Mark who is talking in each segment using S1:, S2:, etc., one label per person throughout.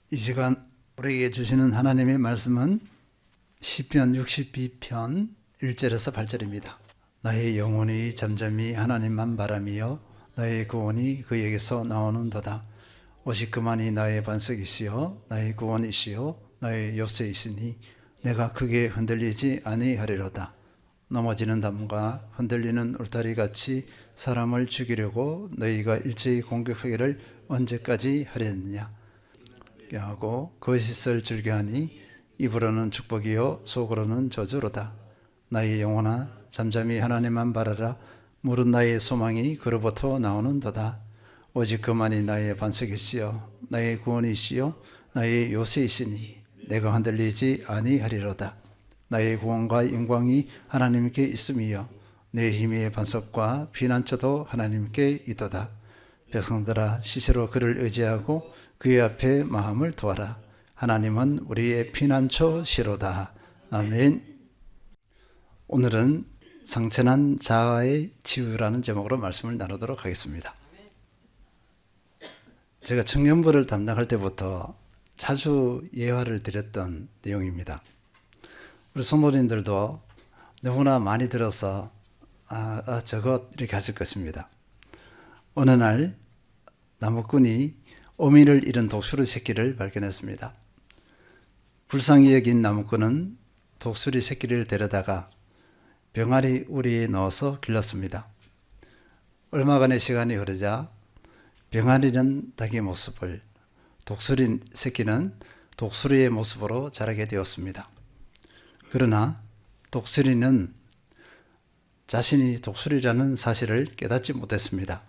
S1: 이 시간 우리에게 주시는 하나님의 말씀은 시편 62편 1절에서 8절입니다. 나의 영혼이 잠잠히 하나님만 바라며 나의 구원이 그에게서 나오는도다. 오직 그만이 나의 반석이시요 나의 구원이시요 나의 요새이시니 내가 크게 흔들리지 아니하리로다. 넘어지는 담과 흔들리는 울타리같이 사람을 죽이려고 너희가 일제히 공격하기를 언제까지 하려느냐. 하고 거짓을 즐겨하니 입으로는 축복이요 속으로는 저주로다. 나의 영혼아 잠잠히 하나님만 바라라. 무릇 나의 소망이 그로부터 나오는도다. 오직 그만이 나의 반석이시요 나의 구원이시요 나의 요새이시니 내가 흔들리지 아니하리로다. 나의 구원과 영광이 하나님께 있음이요 내 힘의 반석과 피난처도 하나님께 있도다. 백성들아 시시로 그를 의지하고 그의 앞에 마음을 두어라. 하나님은 우리의 피난처시로다. 아멘. 오늘은 상처난 자아의 치유라는 제목으로 말씀을 나누도록 하겠습니다. 제가 청년부를 담당할 때부터 자주 예화를 드렸던 내용입니다. 우리 성도님들도 너무나 많이 들어서 저것 이렇게 하실 것입니다. 어느 날 나무꾼이 어미를 잃은 독수리 새끼를 발견했습니다. 불쌍히 여긴 나무꾼은 독수리 새끼를 데려다가 병아리 우리에 넣어서 길렀습니다. 얼마간의 시간이 흐르자 병아리는 닭의 모습을, 독수리 새끼는 독수리의 모습으로 자라게 되었습니다. 그러나 독수리는 자신이 독수리라는 사실을 깨닫지 못했습니다.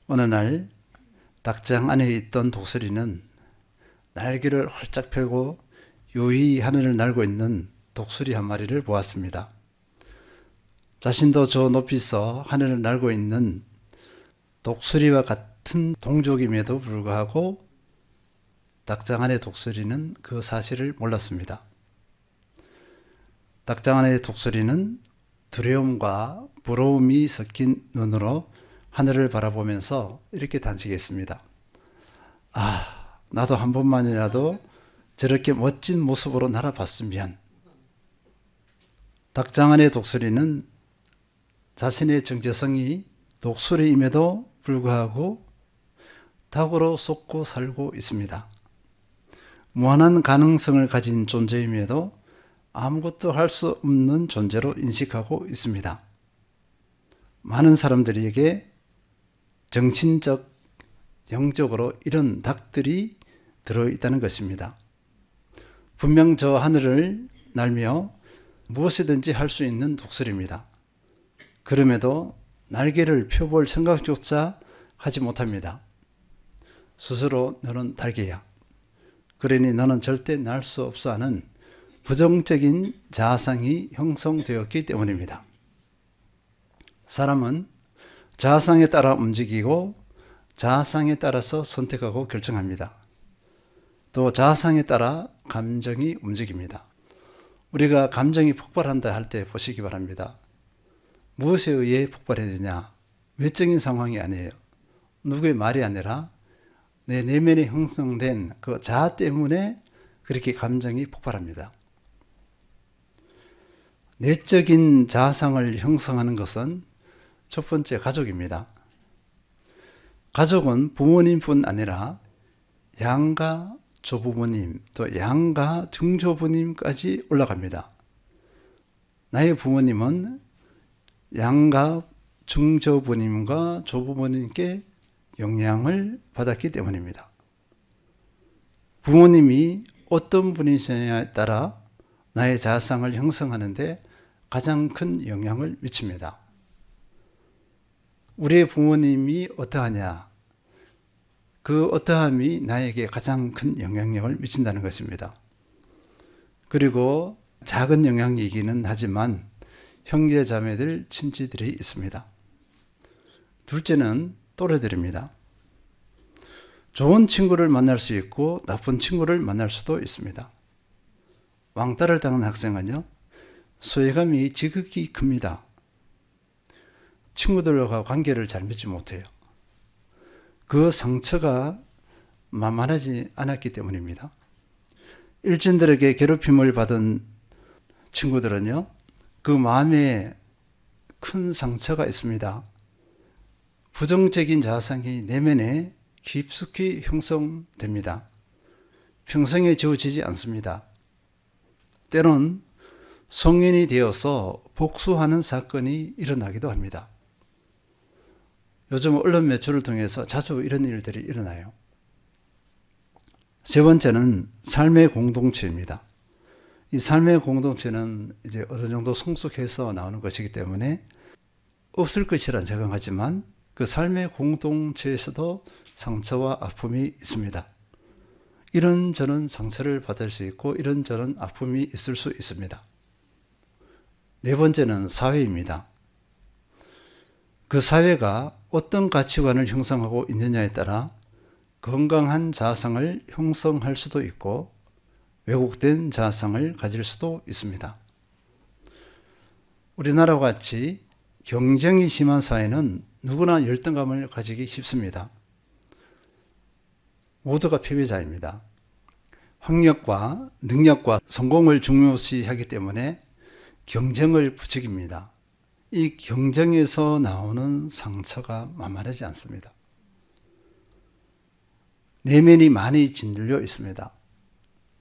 S1: 어느 날 닭장 안에 있던 독수리는 날개를 활짝 펴고 요히 하늘을 날고 있는 독수리 한 마리를 보았습니다. 자신도 저 높이서 하늘을 날고 있는 독수리와 같은 동족임에도 불구하고 닭장 안의 독수리는 그 사실을 몰랐습니다. 닭장 안의 독수리는 두려움과 부러움이 섞인 눈으로 하늘을 바라보면서 이렇게 단식했습니다. 나도 한 번만이라도 저렇게 멋진 모습으로 날아봤으면. 닭장 안의 독수리는 자신의 정체성이 독수리임에도 불구하고 닭으로 쏟고 살고 있습니다. 무한한 가능성을 가진 존재임에도 아무것도 할 수 없는 존재로 인식하고 있습니다. 많은 사람들에게 정신적, 영적으로 이런 닭들이 들어있다는 것입니다. 분명 저 하늘을 날며 무엇이든지 할 수 있는 독수리입니다. 그럼에도 날개를 펴볼 생각조차 하지 못합니다. 스스로 너는 닭이야. 그러니 너는 절대 날 수 없어 하는 부정적인 자아상이 형성되었기 때문입니다. 사람은 자아상에 따라 움직이고 자아상에 따라서 선택하고 결정합니다. 또 자아상에 따라 감정이 움직입니다. 우리가 감정이 폭발한다 할 때 보시기 바랍니다. 무엇에 의해 폭발했느냐? 외적인 상황이 아니에요. 누구의 말이 아니라 내 내면에 형성된 그 자아 때문에 그렇게 감정이 폭발합니다. 내적인 자아상을 형성하는 것은 첫 번째 가족입니다. 가족은 부모님뿐 아니라 양가 조부모님 또 양가 증조부님까지 올라갑니다. 나의 부모님은 양가 증조부님과 조부모님께 영향을 받았기 때문입니다. 부모님이 어떤 분이냐에 따라 나의 자아상을 형성하는데 가장 큰 영향을 미칩니다. 우리의 부모님이 어떠하냐? 그 어떠함이 나에게 가장 큰 영향력을 미친다는 것입니다. 그리고 작은 영향이기는 하지만 형제 자매들, 친지들이 있습니다. 둘째는 또래들입니다. 좋은 친구를 만날 수 있고 나쁜 친구를 만날 수도 있습니다. 왕따를 당한 학생은요, 소외감이 지극히 큽니다. 친구들과 관계를 잘 맺지 못해요. 그 상처가 만만하지 않았기 때문입니다. 일진들에게 괴롭힘을 받은 친구들은요, 그 마음에 큰 상처가 있습니다. 부정적인 자아상이 내면에 깊숙이 형성됩니다. 평생에 지워지지 않습니다. 때론 성인이 되어서 복수하는 사건이 일어나기도 합니다. 요즘 언론 매체를 통해서 자주 이런 일들이 일어나요. 세 번째는 삶의 공동체입니다. 이 삶의 공동체는 이제 어느 정도 성숙해서 나오는 것이기 때문에 없을 것이란 자각하지만 그 삶의 공동체에서도 상처와 아픔이 있습니다. 이런저런 상처를 받을 수 있고 이런저런 아픔이 있을 수 있습니다. 네 번째는 사회입니다. 그 사회가 어떤 가치관을 형성하고 있느냐에 따라 건강한 자아상을 형성할 수도 있고 왜곡된 자아상을 가질 수도 있습니다. 우리나라와 같이 경쟁이 심한 사회는 누구나 열등감을 가지기 쉽습니다. 모두가 패배자입니다. 학력과 능력과 성공을 중요시하기 때문에 경쟁을 부추깁니다. 이 경쟁에서 나오는 상처가 만만하지 않습니다. 내면이 많이 짓눌려 있습니다.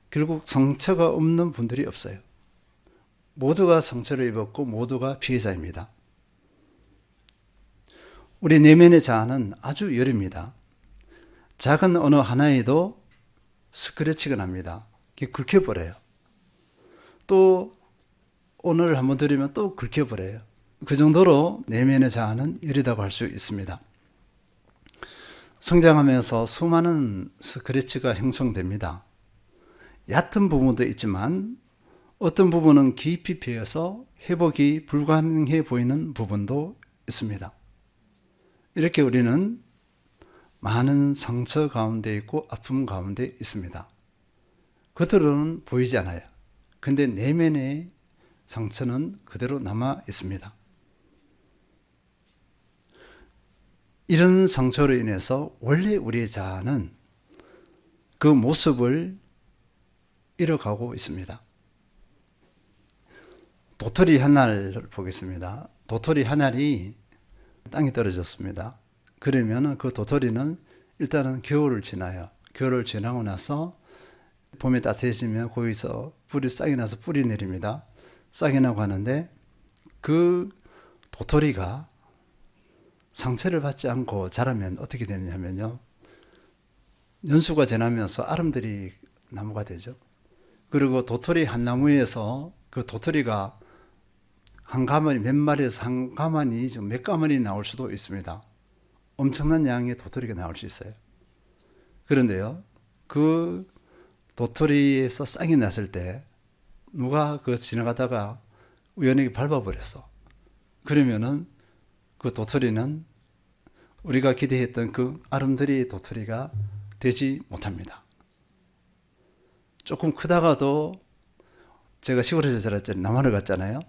S1: 결국 상처가 없는 분들이 없어요. 모두가 상처를 입었고 모두가 피해자입니다. 우리 내면의 자아는 아주 여립니다. 작은 언어 하나에도 스크래치가 납니다. 긁혀버려요. 또 오늘 한번 들으면 또 긁혀버려요. 그 정도로 내면의 자아는 여리다고 할 수 있습니다. 성장하면서 수많은 스크래치가 형성됩니다. 얕은 부분도 있지만 어떤 부분은 깊이 패여서 회복이 불가능해 보이는 부분도 있습니다. 이렇게 우리는 많은 상처 가운데 있고 아픔 가운데 있습니다. 겉으로는 보이지 않아요. 근데 내면의 상처는 그대로 남아 있습니다. 이런 상처로 인해서 원래 우리의 자아는 그 모습을 잃어가고 있습니다. 도토리 한 알을 보겠습니다. 도토리 한 알이 땅에 떨어졌습니다. 그러면 그 도토리는 일단은 겨울을 지나요. 겨울을 지나고 나서 봄에 따뜻해지면 거기서 뿌리 싹이 나서 뿌리 내립니다. 싹이 나고 하는데 그 도토리가 상처를 받지 않고 자라면 어떻게 되느냐면요. 연수가 지나면서 아름드리 나무가 되죠. 그리고 도토리 한 나무에서 그 도토리가 한 가마니, 몇 마리에서 한 가마니, 몇 가마니 나올 수도 있습니다. 엄청난 양의 도토리가 나올 수 있어요. 그런데요, 그 도토리에서 싹이 났을 때 누가 그 지나가다가 우연히 밟아버렸어. 그러면은 그 도토리는 우리가 기대했던 그 아름드리 도토리가 되지 못합니다. 조금 크다가도 제가 시골에서 자랐잖아요. 남한을 갔잖아요.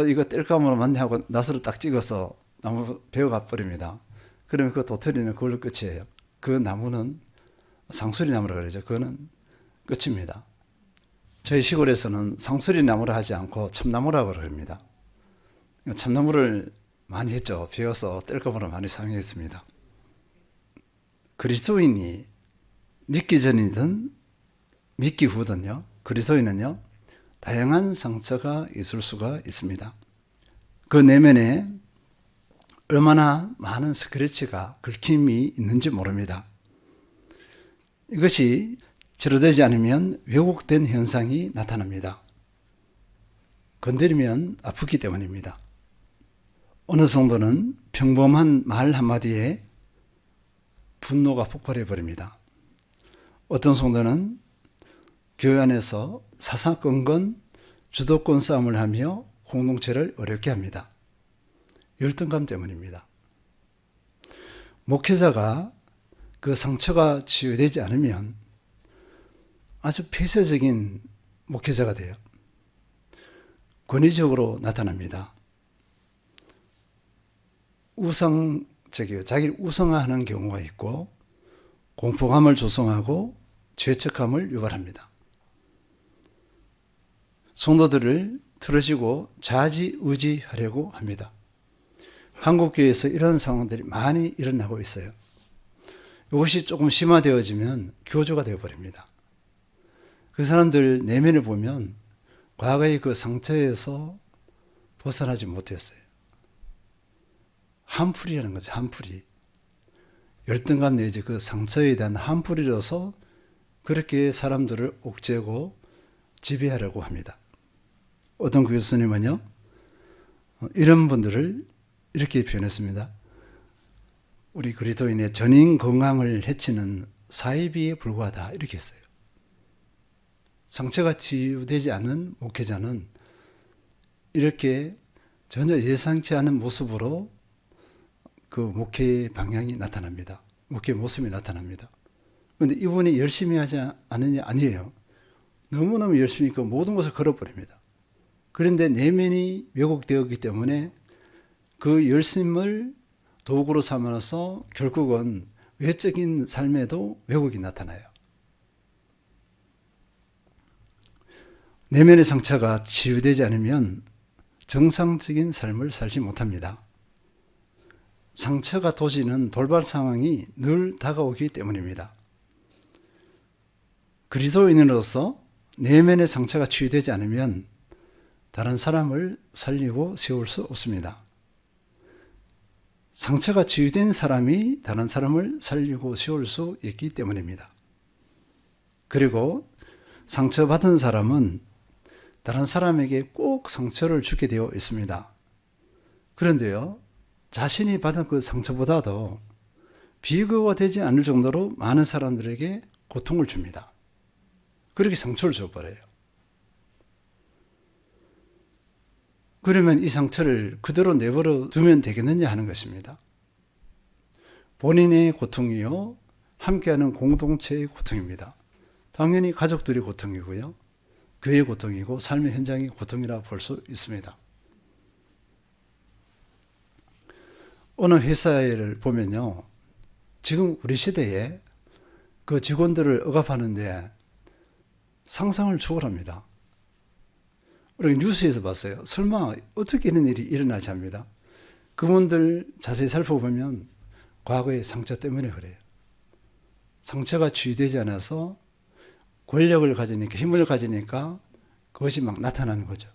S1: 이거 땔감으로 맞네 하고 낫으로 딱 찍어서 나무 베어가 버립니다. 그러면 그 도토리는 그걸로 끝이에요. 그 나무는 상수리 나무라 그러죠. 그거는 끝입니다. 저희 시골에서는 상수리 나무를 하지 않고 참나무라고 그럽니다. 참나무를 많이 했죠. 베어서 땔감으로 많이 사용했습니다. 그리스도인이 믿기 전이든 믿기 후든요. 그리스도인은요. 다양한 상처가 있을 수가 있습니다. 그 내면에 얼마나 많은 스크래치가 긁힘이 있는지 모릅니다. 이것이 치료되지 않으면 왜곡된 현상이 나타납니다. 건드리면 아프기 때문입니다. 어느 정도는 평범한 말 한마디에 분노가 폭발해 버립니다. 어떤 정도는 교회 안에서 사사건건 주도권 싸움을 하며 공동체를 어렵게 합니다. 열등감 때문입니다. 목회자가 그 상처가 치유되지 않으면 아주 폐쇄적인 목회자가 돼요. 권위적으로 나타납니다. 우상적이에요. 자기를 우상화하는 경우가 있고 공포감을 조성하고 죄책감을 유발합니다. 성도들을 틀어지고 좌지우지하려고 합니다. 한국교회에서 이런 상황들이 많이 일어나고 있어요. 이것이 조금 심화되어지면 교조가 되어버립니다. 그 사람들 내면을 보면 과거의 그 상처에서 벗어나지 못했어요. 한풀이라는 거죠. 한풀이. 열등감 내지 그 상처에 대한 한풀이로서 그렇게 사람들을 옥죄고 지배하려고 합니다. 어떤 교수님은요, 이런 분들을 이렇게 표현했습니다. 우리 그리스도인의 전인 건강을 해치는 사이비에 불과하다, 이렇게 했어요. 상처가 치유되지 않은 목회자는 이렇게 전혀 예상치 않은 모습으로 그 목회의 방향이 나타납니다. 목회의 모습이 나타납니다. 그런데 이분이 열심히 하지 않느냐? 아니에요. 너무너무 열심히 그 모든 것을 걸어버립니다. 그런데 내면이 왜곡되었기 때문에 그 열심을 도구로 삼아서 결국은 외적인 삶에도 왜곡이 나타나요. 내면의 상처가 치유되지 않으면 정상적인 삶을 살지 못합니다. 상처가 도지는 돌발 상황이 늘 다가오기 때문입니다. 그리스도인으로서 내면의 상처가 치유되지 않으면 다른 사람을 살리고 세울 수 없습니다. 상처가 치유된 사람이 다른 사람을 살리고 세울 수 있기 때문입니다. 그리고 상처받은 사람은 다른 사람에게 꼭 상처를 주게 되어 있습니다. 그런데요, 자신이 받은 그 상처보다도 비교가 되지 않을 정도로 많은 사람들에게 고통을 줍니다. 그렇게 상처를 줘버려요. 그러면 이 상처를 그대로 내버려 두면 되겠느냐 하는 것입니다. 본인의 고통이요, 함께하는 공동체의 고통입니다. 당연히 가족들의 고통이고요, 교회의 고통이고 삶의 현장의 고통이라 볼 수 있습니다. 어느 회사를 보면요, 지금 우리 시대에 그 직원들을 억압하는데 상상을 초월합니다. 우리 뉴스에서 봤어요. 설마 어떻게 이런 일이 일어나지 합니다. 그분들 자세히 살펴보면 과거의 상처 때문에 그래요. 상처가 치유되지 않아서 권력을 가지니까, 힘을 가지니까 그것이 막 나타나는 거죠.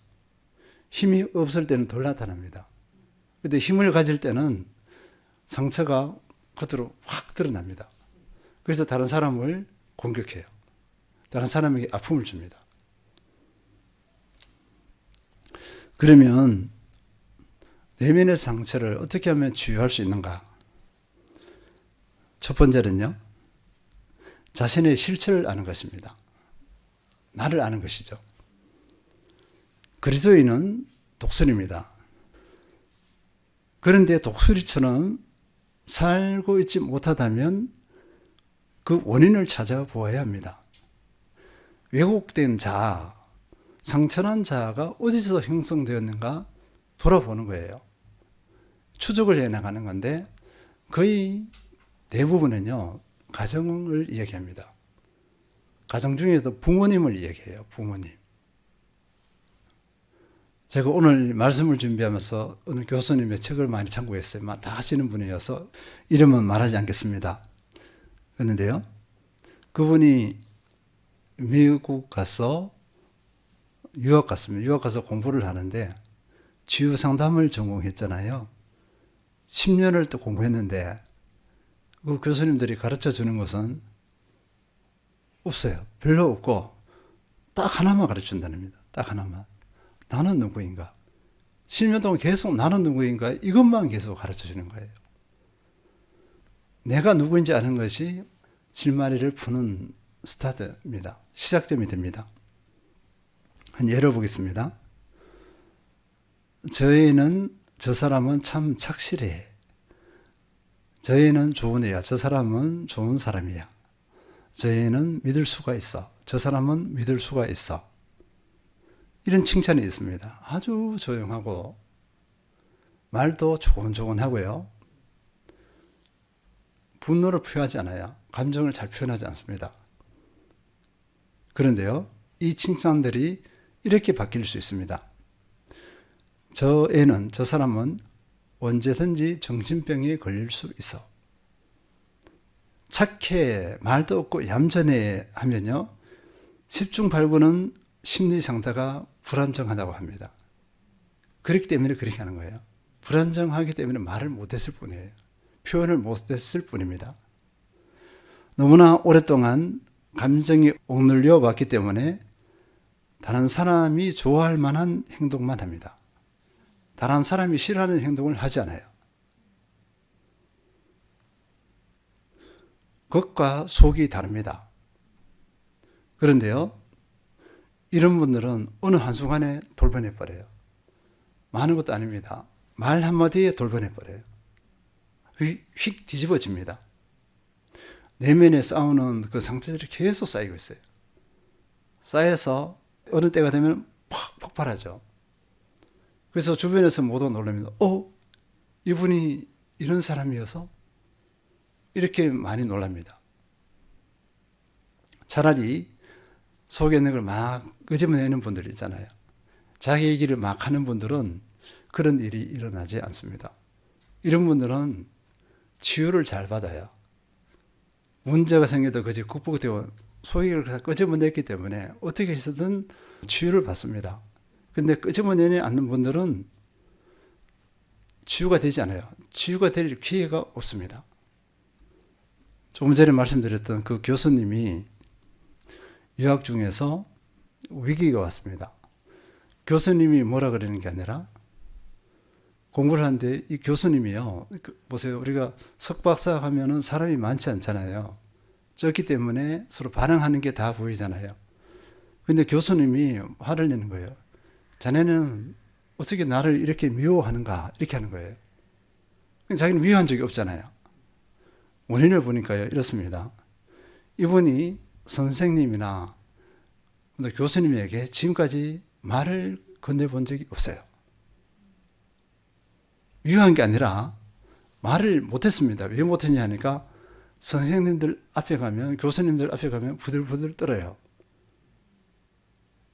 S1: 힘이 없을 때는 덜 나타납니다. 그런데 힘을 가질 때는 상처가 겉으로 확 드러납니다. 그래서 다른 사람을 공격해요. 다른 사람에게 아픔을 줍니다. 그러면 내면의 상처를 어떻게 하면 치유할 수 있는가? 첫 번째는요, 자신의 실체를 아는 것입니다. 나를 아는 것이죠. 그리스도인은 독수리입니다. 그런데 독수리처럼 살고 있지 못하다면 그 원인을 찾아보아야 합니다. 왜곡된 자아, 상처난 자아가 어디서 형성되었는가 돌아보는 거예요. 추적을 해나가는 건데 거의 대부분은요, 가정을 이야기합니다. 가정 중에도 부모님을 이야기해요. 부모님. 제가 오늘 말씀을 준비하면서 어느 교수님의 책을 많이 참고했어요. 다 하시는 분이어서 이름은 말하지 않겠습니다. 그런데요, 그분이 미국 가서 유학 갔습니다. 유학 가서 공부를 하는데 치유 상담을 전공했잖아요. 10년을 또 공부했는데 그 교수님들이 가르쳐 주는 것은 없어요. 별로 없고 딱 하나만 가르쳐 준다는 딱 하나만. 나는 누구인가? 10년 동안 계속 나는 누구인가? 이것만 계속 가르쳐 주는 거예요. 내가 누구인지 아는 것이 실마리를 푸는 스타트입니다. 시작점이 됩니다. 한 예를 보겠습니다. 저 사람은 참 착실해. 저 애는 좋은 애야. 저 사람은 좋은 사람이야. 저 애는 믿을 수가 있어. 저 사람은 믿을 수가 있어. 이런 칭찬이 있습니다. 아주 조용하고 말도 조곤조곤하고요. 분노를 표하지 않아요. 감정을 잘 표현하지 않습니다. 그런데요, 이 칭찬들이 이렇게 바뀔 수 있습니다. 저 사람은 언제든지 정신병에 걸릴 수 있어. 착해, 말도 없고 얌전해 하면요, 10중 8구는 심리 상태가 불안정하다고 합니다. 그렇기 때문에 그렇게 하는 거예요. 불안정하기 때문에 말을 못했을 뿐이에요. 표현을 못했을 뿐입니다. 너무나 오랫동안 감정이 억눌려 왔기 때문에 다른 사람이 좋아할 만한 행동만 합니다. 다른 사람이 싫어하는 행동을 하지 않아요. 겉과 속이 다릅니다. 그런데요, 이런 분들은 어느 한순간에 돌변해 버려요. 많은 것도 아닙니다. 말 한마디에 돌변해 버려요. 휙 뒤집어집니다. 내면에 싸우는 그 상처들이 계속 쌓이고 있어요. 쌓여서 어느 때가 되면 팍 폭발하죠. 그래서 주변에서 모두 놀랍니다. 이분이 이런 사람이어서? 이렇게 많이 놀랍니다. 차라리 속에 있는 걸 막 끄집어내는 분들 있잖아요. 자기 얘기를 막 하는 분들은 그런 일이 일어나지 않습니다. 이런 분들은 치유를 잘 받아요. 문제가 생겨도 그저 극복되고 소위를 끄집어냈기 때문에 어떻게 해서든 치유를 받습니다. 근데 끄집어내지 않는 분들은 치유가 되지 않아요. 치유가 될 기회가 없습니다. 조금 전에 말씀드렸던 그 교수님이 유학 중에서 위기가 왔습니다. 교수님이 뭐라 그러는 게 아니라 공부를 하는데 이 교수님이요. 보세요. 우리가 석박사 하면은 사람이 많지 않잖아요. 적기 때문에 서로 반응하는 게 다 보이잖아요. 근데 교수님이 화를 내는 거예요. 자네는 어떻게 나를 이렇게 미워하는가? 이렇게 하는 거예요. 자기는 미워한 적이 없잖아요. 원인을 보니까요, 이렇습니다. 이분이 선생님이나 교수님에게 지금까지 말을 건네본 적이 없어요. 미워한 게 아니라 말을 못했습니다. 왜 못했냐 하니까 선생님들 앞에 가면, 교수님들 앞에 가면 부들부들 떨어요.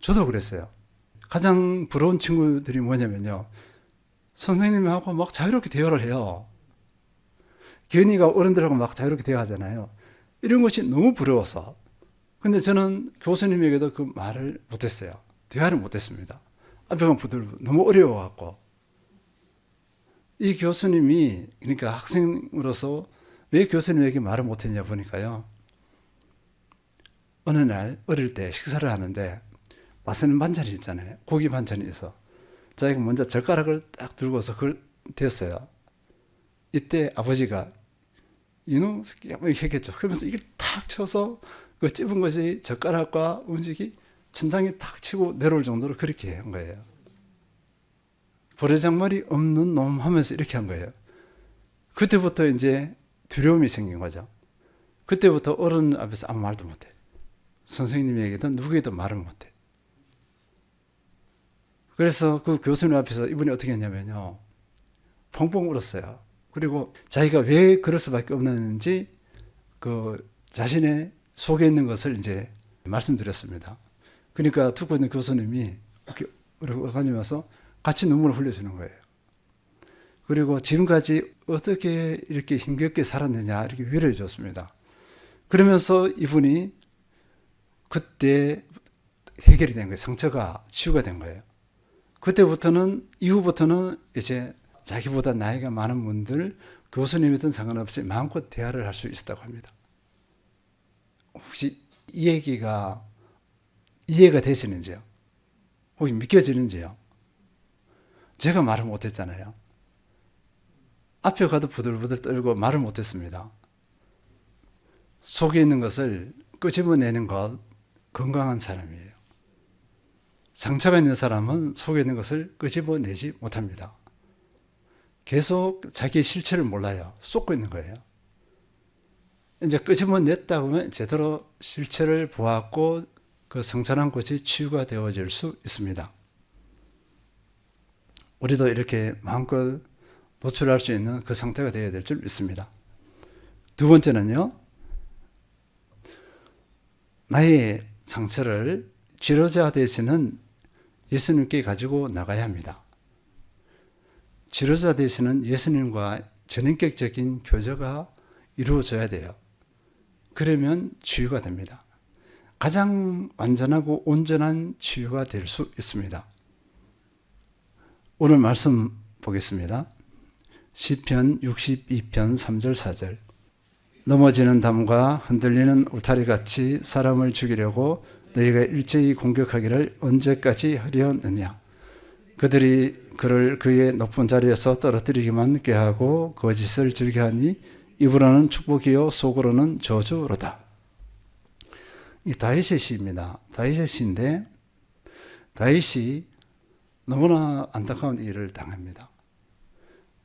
S1: 저도 그랬어요. 가장 부러운 친구들이 뭐냐면요, 선생님하고 막 자유롭게 대화를 해요. 견이가 어른들하고 막 자유롭게 대화하잖아요. 이런 것이 너무 부러워서. 근데 저는 교수님에게도 그 말을 못했어요. 대화를 못했습니다. 앞에 가면 부들부들 너무 어려워갖고. 이 교수님이, 그러니까 학생으로서 왜 교수님에게 말을 못했냐 보니까요, 어느 날 어릴 때 식사를 하는데 맛있는 반찬이 있잖아요. 고기 반찬이 있어. 자기가 먼저 젓가락을 딱 들고서 그걸 대었어요. 이때 아버지가 이놈 새끼 한번 했겠죠. 그러면서 이걸 탁 쳐서 그 찝은 것이 젓가락과 음식이 천장에 탁 치고 내려올 정도로 그렇게 한 거예요. 버르장머리 없는 놈 하면서 이렇게 한 거예요. 그때부터 이제 두려움이 생긴 거죠. 그때부터 어른 앞에서 아무 말도 못해. 선생님에게든 누구에게도 말을 못해. 그래서 그 교수님 앞에서 이분이 어떻게 했냐면요, 펑펑 울었어요. 그리고 자기가 왜 그럴 수밖에 없는지 그 자신의 속에 있는 것을 이제 말씀드렸습니다. 그러니까 듣고 있는 교수님이 이렇게 다니면서 같이 눈물을 흘려주는 거예요. 그리고 지금까지 어떻게 이렇게 힘겹게 살았느냐 이렇게 위로해 줬습니다. 그러면서 이분이 그때 해결이 된 거예요. 상처가 치유가 된 거예요. 그때부터는, 이후부터는 이제 자기보다 나이가 많은 분들, 교수님이든 상관없이 마음껏 대화를 할 수 있었다고 합니다. 혹시 이 얘기가 이해가 되시는지요? 혹시 믿겨지는지요? 제가 말을 못했잖아요. 앞에 가도 부들부들 떨고 말을 못했습니다. 속에 있는 것을 끄집어내는 것, 건강한 사람이에요. 상처가 있는 사람은 속에 있는 것을 끄집어내지 못합니다. 계속 자기의 실체를 몰라요. 쏟고 있는 거예요. 이제 끄집어냈다고 하면 제대로 실체를 보았고 그 상처난 곳이 치유가 되어질 수 있습니다. 우리도 이렇게 마음껏 노출할 수 있는 그 상태가 되어야 될 줄 믿습니다. 두 번째는요, 나의 상처를 치료자 되시는 예수님께 가지고 나가야 합니다. 치료자 되시는 예수님과 전인격적인 교제가 이루어져야 돼요. 그러면 치유가 됩니다. 가장 완전하고 온전한 치유가 될 수 있습니다. 오늘 말씀 보겠습니다. 시편 62편 3절 4절. 넘어지는 담과 흔들리는 울타리같이 사람을 죽이려고 너희가 일제히 공격하기를 언제까지 하려느냐. 그들이 그를 그의 높은 자리에서 떨어뜨리기만 꾀하고 거짓을 즐겨하니 입으로는 축복이요 속으로는 저주로다. 이 다윗의 시입니다. 다윗의 시인데 다윗이 너무나 안타까운 일을 당합니다.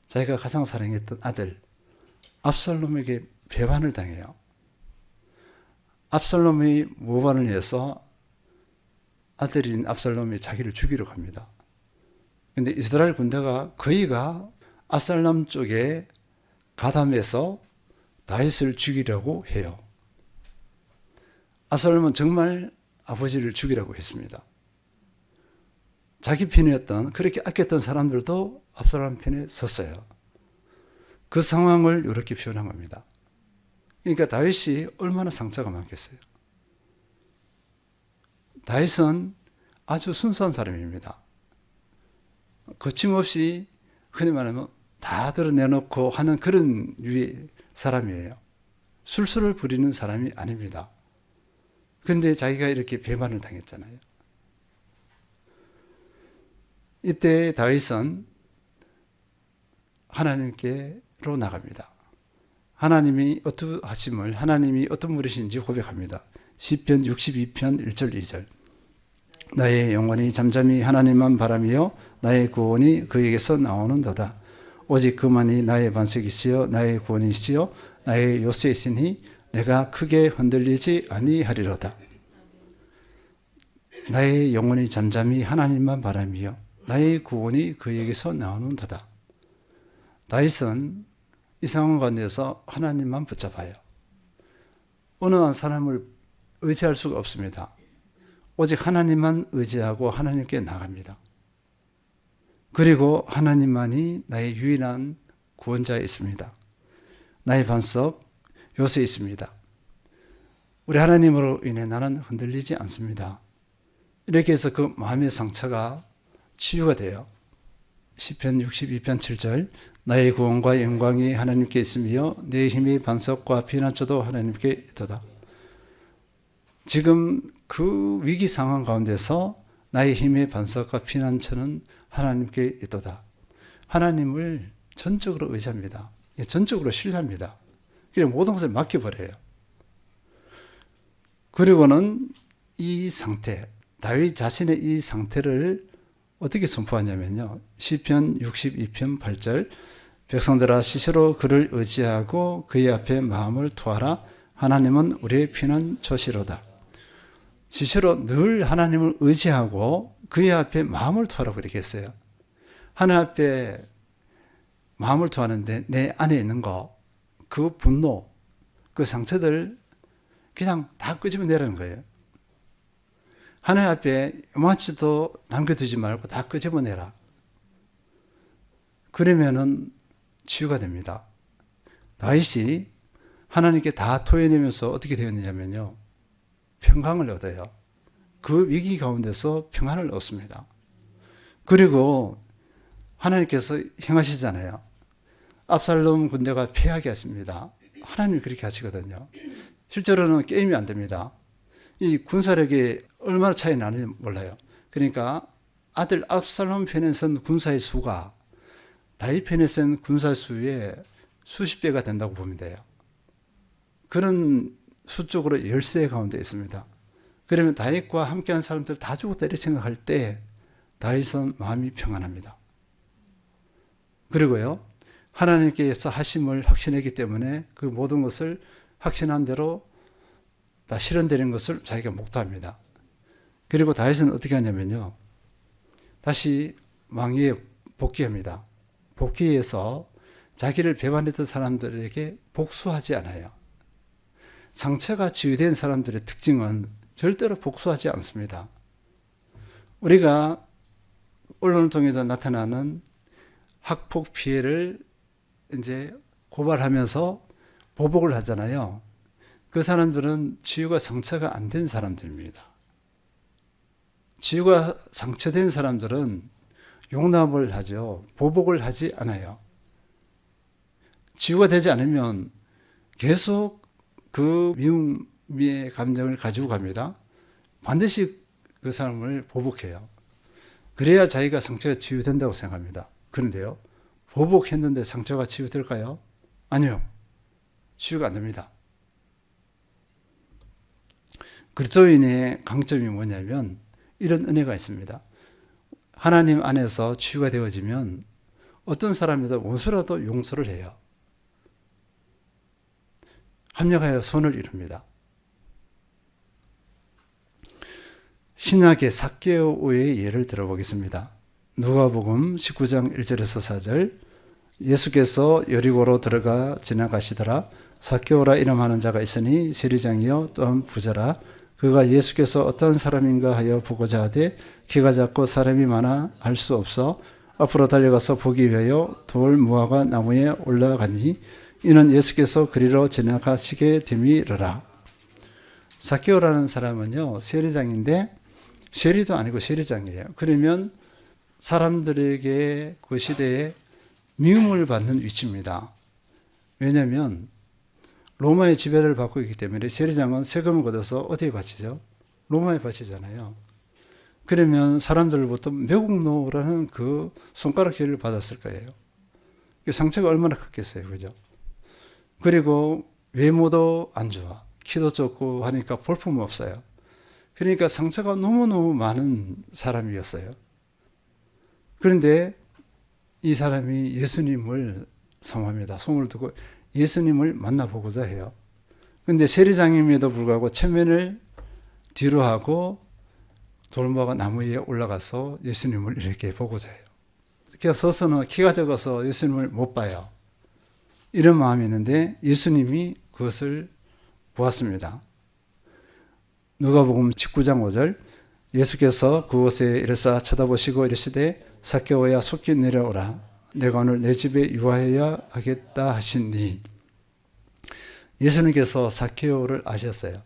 S1: 자기가 가장 사랑했던 아들 압살롬에게 배반을 당해요. 압살롬이 모반을 해서 아들인 압살롬이 자기를 죽이러 갑니다. 근데 이스라엘 군대가 거의가 압살롬 쪽에 가담해서 다윗을 죽이려고 해요. 압살롬은 정말 아버지를 죽이라고 했습니다. 자기 편이었던, 그렇게 아꼈던 사람들도 압살롬 편에 섰어요. 그 상황을 이렇게 표현한 겁니다. 그러니까 다윗이 얼마나 상처가 많겠어요. 다윗은 아주 순수한 사람입니다. 거침없이 흔히 말하면 다 드러내놓고 하는 그런 유의 사람이에요. 술수를 부리는 사람이 아닙니다. 그런데 자기가 이렇게 배반을 당했잖아요. 이때 다윗은 하나님께로 나갑니다. 하나님이 어떠하심을, 하나님이 어떤 분이신지 고백합니다. 시편 62편 1절 2절. 나의 영혼이 잠잠히 하나님만 바라며 나의 구원이 그에게서 나오는도다. 오직 그만이 나의 반석이시여 나의 구원이시여 나의 요새이시니 내가 크게 흔들리지 아니하리로다. 나의 영혼이 잠잠히 하나님만 바라며 나의 구원이 그에게서 나오는도다. 다윗은 이 상황 가운데서 하나님만 붙잡아요. 어느 한 사람을 의지할 수가 없습니다. 오직 하나님만 의지하고 하나님께 나갑니다. 그리고 하나님만이 나의 유일한 구원자에 있습니다. 나의 반석, 요새에 있습니다. 우리 하나님으로 인해 나는 흔들리지 않습니다. 이렇게 해서 그 마음의 상처가 치유가 돼요. 시편 62편 7절. 나의 구원과 영광이 하나님께 있으며 내 힘의 반석과 피난처도 하나님께 있도다. 지금 그 위기 상황 가운데서 나의 힘의 반석과 피난처는 하나님께 있도다. 하나님을 전적으로 의지합니다. 전적으로 신뢰합니다. 그냥 모든 것을 맡겨버려요. 그리고는 이 상태, 다윗 자신의 이 상태를 어떻게 선포하냐면요. 시편 62편 8절. 백성들아 스스로 그를 의지하고 그의 앞에 마음을 투하라. 하나님은 우리의 피난처시로다. 스스로 늘 하나님을 의지하고 그의 앞에 마음을 투하라고 이렇게 했어요. 하나님 앞에 마음을 투하는데 내 안에 있는 거, 그 분노, 그 상처들 그냥 다 끄집어내라는 거예요. 하나님 앞에 요만치도 남겨두지 말고 다 끄집어내라. 그러면은 치유가 됩니다. 다윗이 하나님께 다 토해내면서 어떻게 되었느냐면요. 평강을 얻어요. 그 위기 가운데서 평안을 얻습니다. 그리고 하나님께서 행하시잖아요. 압살롬 군대가 패하게 했습니다. 하나님이 그렇게 하시거든요. 실제로는 게임이 안 됩니다. 이 군사력이 얼마나 차이 나는지 몰라요. 그러니까 아들 압살롬 편에 선 군사의 수가 다윗 편에 선 군사 수의 수십 배가 된다고 보면 돼요. 그런 수적으로 열세 가운데 있습니다. 그러면 다윗과 함께한 사람들 다 죽었다 이렇게 생각할 때 다윗은 마음이 평안합니다. 그리고요, 하나님께서 하심을 확신했기 때문에 그 모든 것을 확신한 대로 다 실현되는 것을 자기가 목도합니다. 그리고 다윗은 어떻게 하냐면요, 다시 왕위에 복귀합니다. 복귀해서 자기를 배반했던 사람들에게 복수하지 않아요. 상처가 치유된 사람들의 특징은 절대로 복수하지 않습니다. 우리가 언론을 통해서 나타나는 학폭 피해를 이제 고발하면서 보복을 하잖아요. 그 사람들은 치유가 상처가 안 된 사람들입니다. 치유가 상처된 사람들은 용납을 하죠. 보복을 하지 않아요. 치유가 되지 않으면 계속 그 미움의 감정을 가지고 갑니다. 반드시 그 사람을 보복해요. 그래야 자기가 상처가 치유된다고 생각합니다. 그런데요, 보복했는데 상처가 치유될까요? 아니요. 치유가 안 됩니다. 그리스도인의 강점이 뭐냐면 이런 은혜가 있습니다. 하나님 안에서 치유가 되어지면 어떤 사람이든 원수라도 용서를 해요. 합력하여 손을 이룹니다. 신약의 삭개오의 예를 들어보겠습니다. 누가복음 19장 1절에서 4절. 예수께서 여리고로 들어가 지나가시더라. 삭개오라 이름하는 자가 있으니 세리장이요 또한 부자라. 그가 예수께서 어떤 사람인가 하여 보고자 하되 키가 작고 사람이 많아 할 수 없어 앞으로 달려가서 보기 위하여 돌 무화과 나무에 올라가니 이는 예수께서 그리로 지나가시게 됨이러라. 삭개오라는 사람은요, 세리장인데 세리도 아니고 세리장이에요. 그러면 사람들에게 그 시대에 미움을 받는 위치입니다. 왜냐하면 로마의 지배를 받고 있기 때문에 세리장은 세금을 걷어서 어디에 바치죠? 로마에 바치잖아요. 그러면 사람들로부터 매국노라는 그 손가락질을 받았을 거예요. 상처가 얼마나 컸겠어요. 그죠? 그리고 외모도 안 좋아. 키도 좁고 하니까 볼품 없어요. 그러니까 상처가 너무너무 많은 사람이었어요. 그런데 이 사람이 예수님을 사모합니다. 손을 두고 예수님을 만나보고자 해요. 그런데 세리장임에도 불구하고 체면을 뒤로 하고 돌무화과 나무 위에 올라가서 예수님을 이렇게 보고자 해요. 그래서 서서는 키가 적어서 예수님을 못 봐요. 이런 마음이 있는데 예수님이 그것을 보았습니다. 누가복음 19장 5절. 예수께서 그곳에 이르사 쳐다보시고 이르시되 삭개오야 속히 내려오라. 내가 오늘 내 집에 유하여야 하겠다 하시니. 예수님께서 삭개오를 아셨어요.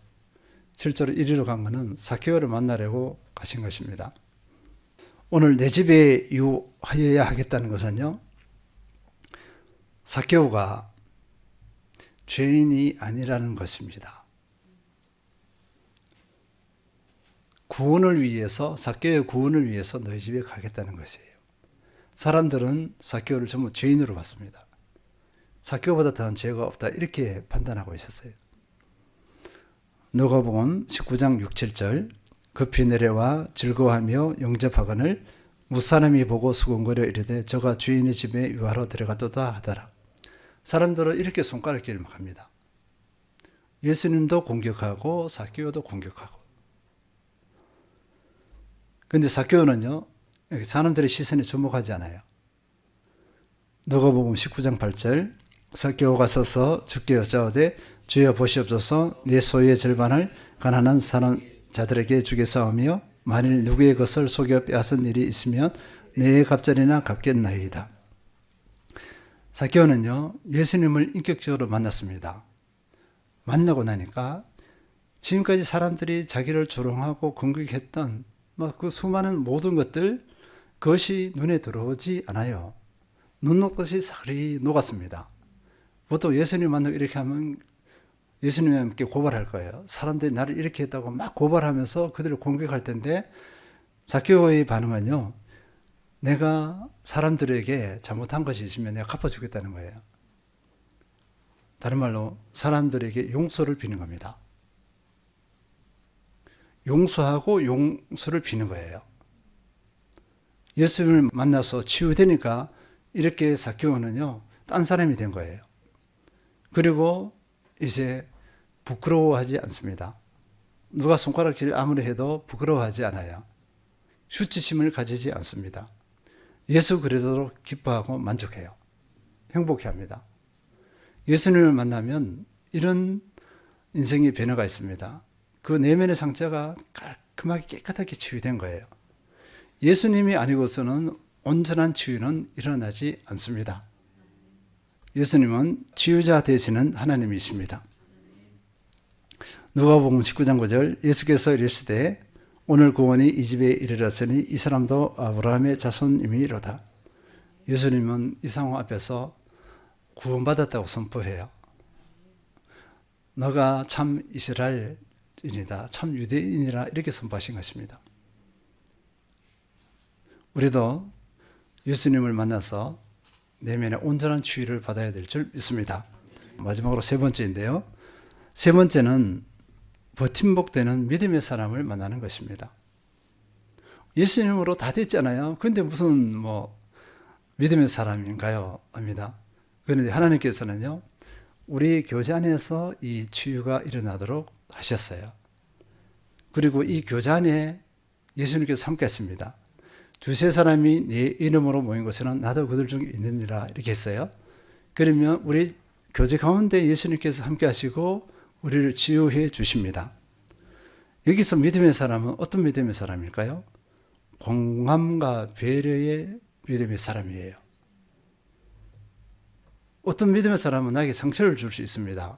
S1: 실제로 이리로 간 것은 삭개오를 만나려고 가신 것입니다. 오늘 내 집에 유하여야 하겠다는 것은요, 삭개오가 죄인이 아니라는 것입니다. 구원을 위해서, 삭개오의 구원을 위해서 너희 집에 가겠다는 것이에요. 사람들은 삭개오를 전부 죄인으로 봤습니다. 삭개오보다 더한 죄가 없다 이렇게 판단하고 있었어요. 누가복음 19장 6, 7절. 급히 내려와 즐거워하며 영접하거늘 무사람이 보고 수군거려 이르되 저가 주인의 집에 유하러 들어가도다 하더라. 사람들은 이렇게 손가락질을 막 합니다. 예수님도 공격하고 삭개오도 공격하고. 그런데 삭개오는요, 사람들의 시선에 주목하지 않아요. 누가복음 19장 8절. 삭개오가 서서 주께 여짜오되 주여 보시옵소서 내 소유의 절반을 가난한 사람 자들에게 주겠사오며 만일 누구의 것을 속여 빼앗은 일이 있으면 내 갑절이나 갚겠나이다. 삭개오는요, 예수님을 인격적으로 만났습니다. 만나고 나니까 지금까지 사람들이 자기를 조롱하고 공격했던 그 수많은 모든 것들, 그것이 눈에 들어오지 않아요. 눈 녹듯이 사그리 녹았습니다. 보통 예수님 만나고 이렇게 하면 예수님께 고발할 거예요. 사람들이 나를 이렇게 했다고 막 고발하면서 그들을 공격할 텐데, 삭개오의 반응은요, 내가 사람들에게 잘못한 것이 있으면 내가 갚아주겠다는 거예요. 다른 말로 사람들에게 용서를 비는 겁니다. 용서하고 용서를 비는 거예요. 예수님을 만나서 치유되니까 이렇게 삭개오는요, 딴 사람이 된 거예요. 그리고 이제 부끄러워하지 않습니다. 누가 손가락질 아무리 해도 부끄러워하지 않아요. 수치심을 가지지 않습니다. 예수 그리스도로 기뻐하고 만족해요. 행복해합니다. 예수님을 만나면 이런 인생의 변화가 있습니다. 그 내면의 상처가 깔끔하게 깨끗하게 치유된 거예요. 예수님이 아니고서는 온전한 치유는 일어나지 않습니다. 예수님은 치유자 되시는 하나님이십니다. 누가복음 19장 9절 예수께서 이르시되 오늘 구원이 이 집에 이르렀으니 이 사람도 아브라함의 자손임이로다. 예수님은 이 상황 앞에서 구원받았다고 선포해요. 너가 참 이스라엘인이다, 참 유대인이라 이렇게 선포하신 것입니다. 우리도 예수님을 만나서 내면의 온전한 치유를 받아야 될 줄 믿습니다. 마지막으로 세 번째인데요. 세 번째는 버팀목되는 믿음의 사람을 만나는 것입니다. 예수님으로 다 됐잖아요. 그런데 무슨 믿음의 사람인가요? 합니다. 그런데 하나님께서는요, 우리 교제 안에서 이 치유가 일어나도록 하셨어요. 그리고 이 교제 안에 예수님께서 함께 했습니다. 두세 사람이 네 이름으로 모인 곳에는 나도 그들 중에 있느니라 이렇게 했어요. 그러면 우리 교제 가운데 예수님께서 함께 하시고 우리를 치유해 주십니다. 여기서 믿음의 사람은 어떤 믿음의 사람일까요? 공감과 배려의 믿음의 사람이에요. 어떤 믿음의 사람은 나에게 상처를 줄 수 있습니다.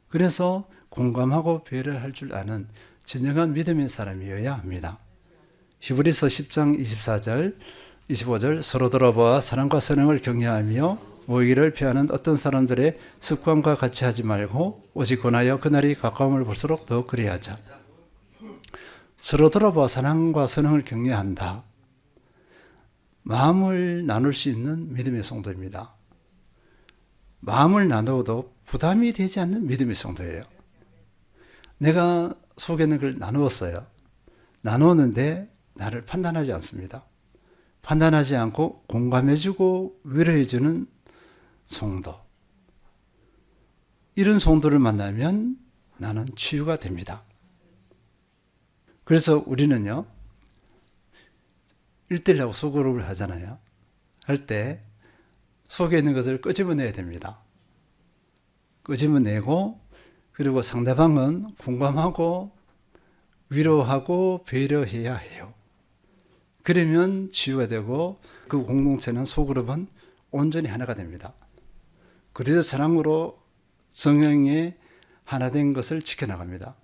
S1: 그래서 공감하고 배려할 줄 아는 진정한 믿음의 사람이어야 합니다. 히브리서 10장 24절, 25절 서로 돌아보아 사랑과 선행을 격려하며 모이기를 피하는 어떤 사람들의 습관과 같이 하지 말고 오직 권하여 그날이 가까움을 볼수록 더 그리하자. 서로 돌아보아 사랑과 선행을 격려한다. 마음을 나눌 수 있는 믿음의 성도입니다. 마음을 나누어도 부담이 되지 않는 믿음의 성도예요. 내가 속에 있는 걸 나누었어요. 나누었는데 나를 판단하지 않습니다. 판단하지 않고 공감해주고 위로해주는 성도. 이런 성도를 만나면 나는 치유가 됩니다. 그래서 우리는요, 1대1하고 소그룹을 하잖아요. 할 때 속에 있는 것을 끄집어내야 됩니다. 끄집어내고 그리고 상대방은 공감하고 위로하고 배려해야 해요. 그러면 치유가 되고 그 공동체는 소그룹은 온전히 하나가 됩니다. 그래서 사랑으로 성령의 하나 된 것을 지켜나갑니다.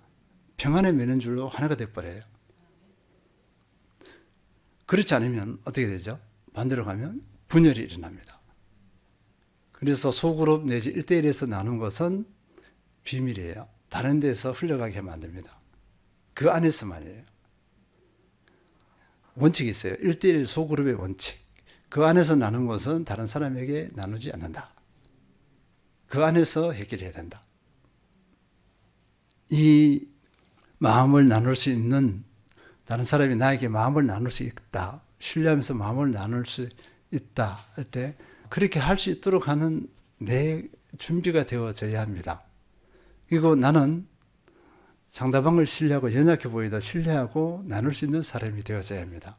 S1: 평안의 맨줄로 하나가 되어버려요. 그렇지 않으면 어떻게 되죠? 반대로 가면 분열이 일어납니다. 그래서 소그룹 내지 1대1에서 나눈 것은 비밀이에요. 다른 데서 흘러가게 하면 안 됩니다. 그 안에서만이에요. 원칙이 있어요. 1대1 소그룹의 원칙. 그 안에서 나눈 것은 다른 사람에게 나누지 않는다. 그 안에서 해결해야 된다. 이 마음을 나눌 수 있는, 다른 사람이 나에게 마음을 나눌 수 있다, 신뢰하면서 마음을 나눌 수 있다 할 때 그렇게 할 수 있도록 하는 내 준비가 되어져야 합니다. 그리고 나는 상대방을 신뢰하고 연약해 보이다 신뢰하고 나눌 수 있는 사람이 되어져야 합니다.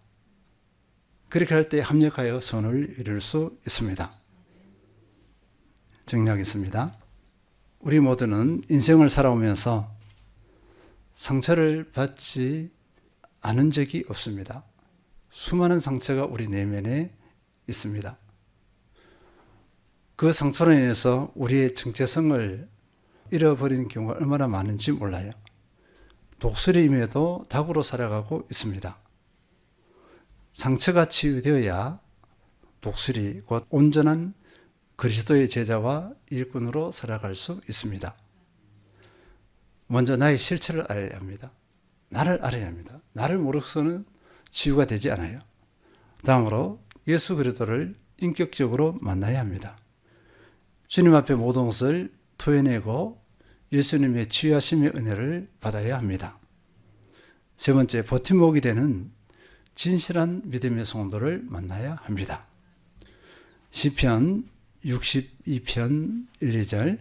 S1: 그렇게 할 때 합력하여 선을 이룰 수 있습니다. 정리하겠습니다. 우리 모두는 인생을 살아오면서 상처를 받지 않은 적이 없습니다. 수많은 상처가 우리 내면에 있습니다. 그 상처로 인해서 우리의 정체성을 잃어버리는 경우가 얼마나 많은지 몰라요. 독수리임에도 닭으로 살아가고 있습니다. 상처가 치유되어야 독수리, 곧 온전한 그리스도의 제자와 일꾼으로 살아갈 수 있습니다. 먼저 나의 실체를 알아야 합니다. 나를 알아야 합니다. 나를 모르고서는 치유가 되지 않아요. 다음으로 예수 그리스도를 인격적으로 만나야 합니다. 주님 앞에 모든 것을 토해내고 예수님의 치유하심의 은혜를 받아야 합니다. 세 번째, 버팀목이 되는 진실한 믿음의 성도를 만나야 합니다. 시편 62편 1, 2절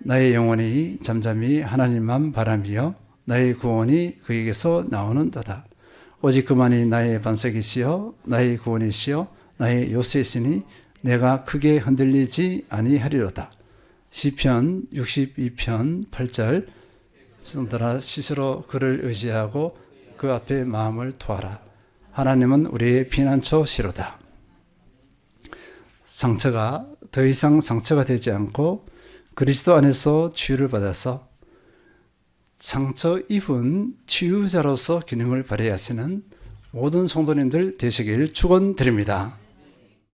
S1: 나의 영혼이 잠잠히 하나님만 바라며 나의 구원이 그에게서 나오는도다. 오직 그만이 나의 반석이시여 나의 구원이시여 나의 요새시니 내가 크게 흔들리지 아니하리로다. 시편 62편 8절 성들아 스스로 그를 의지하고 그 앞에 마음을 두어라. 하나님은 우리의 피난처 시로다. 상처가 더 이상 상처가 되지 않고 그리스도 안에서 치유를 받아서 상처 입은 치유자로서 기능을 발휘하시는 모든 성도님들 되시길 축원드립니다.